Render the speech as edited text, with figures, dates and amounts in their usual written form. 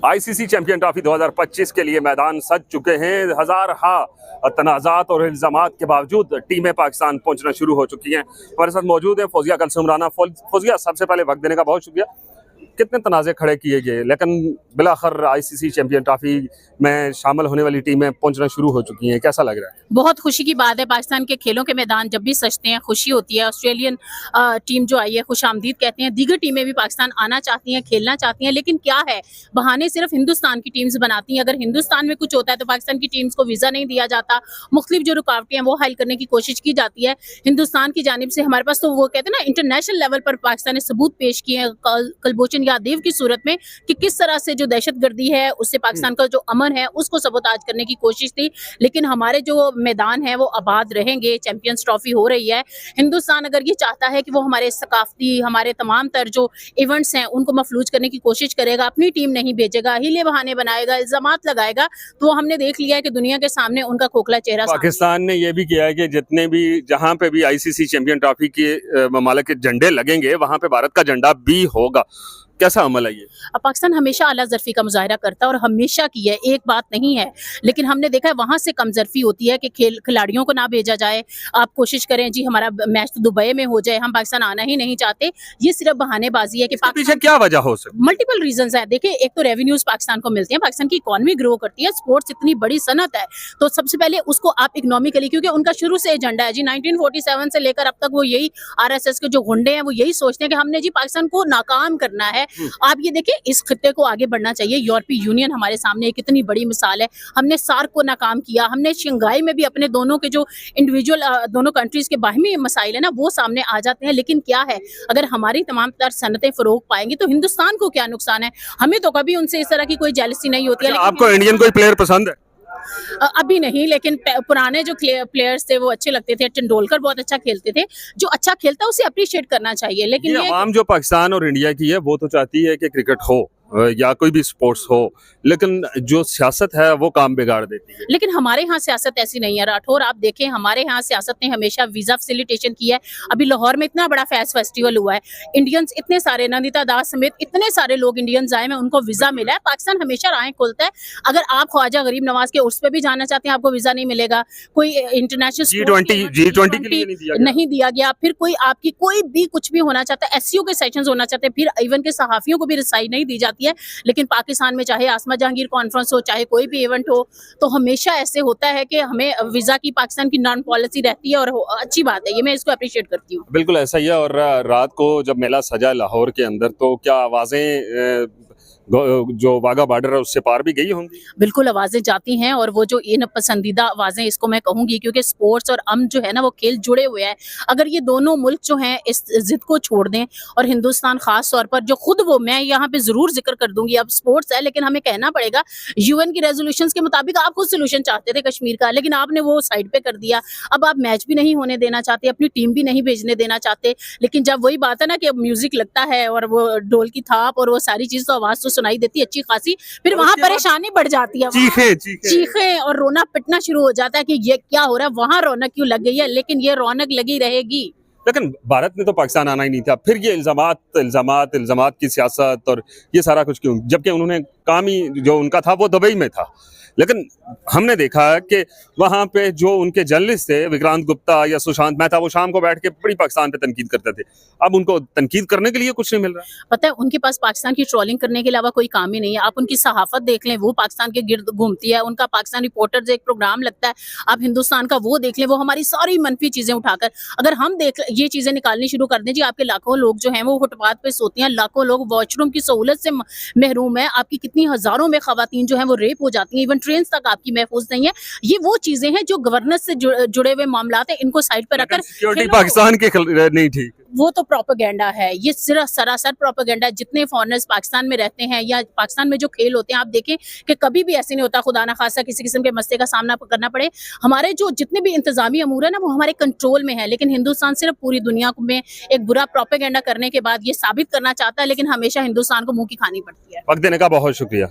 ICC champion trophy 2025 के लिए मैदान सज चुके हैं। हजार तनाज़ात और इल्ज़ामात के बावजूद टीमें पाकिस्तान पहुंचना शुरू हो चुकी हैं। हमारे साथ मौजूद है फौजिया कलसुम राना। फौजिया, सबसे पहले वक्त देने का बहुत शुक्रिया। कितने तनाज़े खड़े किए गए, लेकिन बिलाखिर आईसीसी चैंपियन ट्रॉफी में शामिल होने वाली टीमें पहुंचना शुरू हो चुकी हैं। कैसा लग रहा है? बहुत खुशी की बात है। पाकिस्तान के खेलों के मैदान जब भी सजते हैं खुशी होती है। ऑस्ट्रेलियन टीम जो आई है खुश आमदीद कहते हैं। दीगर टीमें भी पाकिस्तान आना चाहती हैं, खेलना चाहती हैं, लेकिन क्या है, बहाने सिर्फ हिंदुस्तान की टीम्स बनाती हैं। अगर हिंदुस्तान में कुछ होता है तो पाकिस्तान की टीम्स को वीज़ा नहीं दिया जाता। मुख्तलिफ जो रुकावटें हैं वो हल करने की कोशिश की जाती है हिंदुस्तान की जानिब से। हमारे पास तो वो कहते हैं ना, इंटरनेशनल लेवल पर पाकिस्तान ने सबूत पेश किए हैं कलबोचन यादेव की सूरत में कि किस तरह से जो दहशतगर्दी है उससे पाकिस्तान का जो अमन है उसको सबोताज करने की कोशिश थी। लेकिन हमारे जो मैदान है वो आबाद रहेंगे। चैंपियंस ट्रॉफी हो रही है। हिंदुस्तान अगर ये चाहता है कि वो हमारे सकाफती, हमारे तमाम तर जो इवेंट्स हैं उनको मफलूज करने की कोशिश करेगा, अपनी टीम नहीं भेजेगा, हीले बहाने बनाएगा, इल्जामात लगाएगा, तो वो हमने देख लिया है कि दुनिया के सामने उनका खोखला चेहरा। पाकिस्तान ने यह भी किया है कि जितने भी जहां पे भी आईसीसी चैंपियन ट्रॉफी के ममालिक के झंडे लगेंगे वहां पे भारत का झंडा भी होगा। कैसा अमल है ये? पाकिस्तान हमेशा आला ज़र्फी का मुजाहिरा करता है और हमेशा की है, एक बात नहीं है। लेकिन हमने देखा है वहां से कमजरफी होती है कि खिलाड़ियों को ना भेजा जाए। आप कोशिश करें जी हमारा मैच तो दुबई में हो जाए, हम पाकिस्तान आना ही नहीं चाहते। ये सिर्फ बहानेबाजी है कि पीछे क्या वजह हो सकती है? मल्टीपल रीजंस है। देखिए, एक तो रेवेन्यूज पाकिस्तान को मिलते हैं, पाकिस्तान की इकोनॉमी ग्रो करती है, स्पोर्ट्स इतनी बड़ी सनत है, तो सबसे पहले उसको आप इकोनॉमिकली, क्योंकि उनका शुरू से एजेंडा है जी 1947 से लेकर अब तक वो यही आरएसएस के जो गुंडे हैं वो यही सोचते हैं कि हमने जी पाकिस्तान को नाकाम करना है। आप ये देखिए, इस खित्ते को आगे बढ़ना चाहिए। यूरोपीय यूनियन हमारे सामने एक इतनी बड़ी मिसाल है। हमने सार्क को नाकाम किया, हमने शंघाई में भी अपने दोनों के जो इंडिविजुअल दोनों कंट्रीज के बाहमी मसाइल है ना वो सामने आ जाते हैं। लेकिन क्या है, अगर हमारी तमाम तर सनतें फरोग पाएंगी तो हिंदुस्तान को क्या नुकसान है? हमें तो कभी उनसे इस तरह की कोई जेलसी नहीं होती है। आपको इंडियन कोई प्लेयर पसंद है? अभी नहीं, लेकिन पुराने जो प्लेयर्स थे वो अच्छे लगते थे। तेंदुलकर बहुत अच्छा खेलते थे। जो अच्छा खेलता है उसे अप्रिशिएट करना चाहिए। लेकिन ये आवाम जो पाकिस्तान और इंडिया की है वो तो चाहती है कि क्रिकेट हो या कोई भी स्पोर्ट्स हो, लेकिन जो सियासत है वो काम बिगाड़ देती है। लेकिन हमारे यहाँ सियासत ऐसी नहीं है राठौर। आप देखें, हमारे यहाँ सियासत ने हमेशा वीजा फैसिलिटेशन की है। अभी लाहौर में इतना बड़ा फेस्टिवल हुआ है, इंडियंस इतने सारे, नंदिता दास समेत इतने सारे लोग इंडियंस आए हैं, उनको वीजा मिला है। पाकिस्तान हमेशा राहें खोलता है। अगर आप ख्वाजा गरीब नवाज के उर्स पे भी जाना चाहते हैं आपको वीजा नहीं मिलेगा। कोई इंटरनेशनल G20 नहीं दिया गया। फिर कोई आपकी कोई भी कुछ भी होना चाहता है, एससीओ के सेशंस होना चाहते हैं, फिर इवन के सहाफियों को भी रिसाई नहीं दी जाती है। लेकिन पाकिस्तान में चाहे आसमा जहांगीर कॉन्फ्रेंस हो, चाहे कोई भी इवेंट हो, तो हमेशा ऐसे होता है कि हमें वीजा की पाकिस्तान की नॉन पॉलिसी रहती है और अच्छी बात है, ये मैं इसको अप्रिशिएट करती हूँ। बिल्कुल ऐसा ही है। और रात को जब मेला सजा लाहौर के अंदर, तो क्या आवाजें जो वाघा बॉर्डर है उससे पार भी गई होंगी? बिल्कुल आवाजें जाती हैं, और वो जो इन पसंदीदा आवाजें इसको मैं कहूंगी, क्योंकि स्पोर्ट्स और अमन जो है ना वो खेल जुड़े हुए हैं। अगर ये दोनों मुल्क जो हैं इस जिद को छोड़ दें, और हिंदुस्तान खास तौर पर जो खुद, वो मैं यहाँ पे जरूर जिक्र कर दूंगी, अब स्पोर्ट्स है लेकिन हमें कहना पड़ेगा, यूएन की रेजोल्यूशंस के मुताबिक आप खुद सोल्यूशन चाहते थे कश्मीर का, लेकिन आपने वो साइड पे कर दिया। अब आप मैच भी नहीं होने देना चाहते, अपनी टीम भी नहीं भेजने देना चाहते। लेकिन जब वही बात है ना कि अब म्यूजिक लगता है और वो ढोल की थाप और वो सारी चीज, तो आवाज तो सुनाई देती है अच्छी खासी, फिर वहां परेशानी बढ़ जाती है। चीखे और रोना पिटना शुरू हो जाता है कि ये क्या हो रहा है, वहां रौनक क्यों लग गई है। लेकिन ये रौनक लगी रहेगी। लेकिन भारत ने तो पाकिस्तान आना ही नहीं था, फिर ये इल्जामात की सियासत और ये सारा कुछ क्यों? जबकि उन्होंने काम ही जो उनका था वो दुबई में था। लेकिन हमने देखा कि वहां पे जो उनके जर्नलिस्ट थे, विक्रांत गुप्ता या सुशांत मेहता, वो शाम को बैठ के बड़ी पाकिस्तान पे तनकीद करते थे। अब उनको तनकीद करने के लिए कुछ नहीं मिल रहा। पता है, उनके पास पाकिस्तान की ट्रोलिंग करने के अलावा कोई काम ही नहीं है। आप उनकी सहाफत देख लें, वो पाकिस्तान के गिर्द घूमती है। उनका पाकिस्तान रिपोर्टर्स एक प्रोग्राम लगता है, आप हिंदुस्तान का वो देख लें, वो हमारी सारी मनफी चीजें उठाकर, अगर हम देख ये चीजें निकालनी शुरू कर दें जी, आपके लाखों लोग जो हैं वो फुटपाथ पे सोती हैं, लाखों लोग वॉशरूम की सहूलत से महरूम है, आपकी कितनी हजारों में खवातीन जो है वो रेप हो जाती हैं, इवन ट्रेन तक आपकी महफूज नहीं है। ये वो चीजें हैं जो गवर्नेंस से जुड़े हुए मामला है, इनको साइड पर रखकर सिक्योरिटी पाकिस्तान के नहीं ठीक, वो तो प्रोपेगेंडा है। ये सिर्फ सरासर प्रोपेगेंडा है। जितने फॉरेनर्स पाकिस्तान में रहते हैं या पाकिस्तान में जो खेल होते हैं, आप देखें कि कभी भी ऐसे नहीं होता खुदा ना खासा किसी किस्म के मसले का सामना करना पड़े। हमारे जो जितने भी इंतजामी अमूर है ना वो हमारे कंट्रोल में है। लेकिन हिंदुस्तान सिर्फ पूरी दुनिया में एक बुरा प्रोपेगेंडा करने के बाद ये साबित करना चाहता है, लेकिन हमेशा हिंदुस्तान को मुंह की खानी पड़ती है। वक्त देने का बहुत शुक्रिया।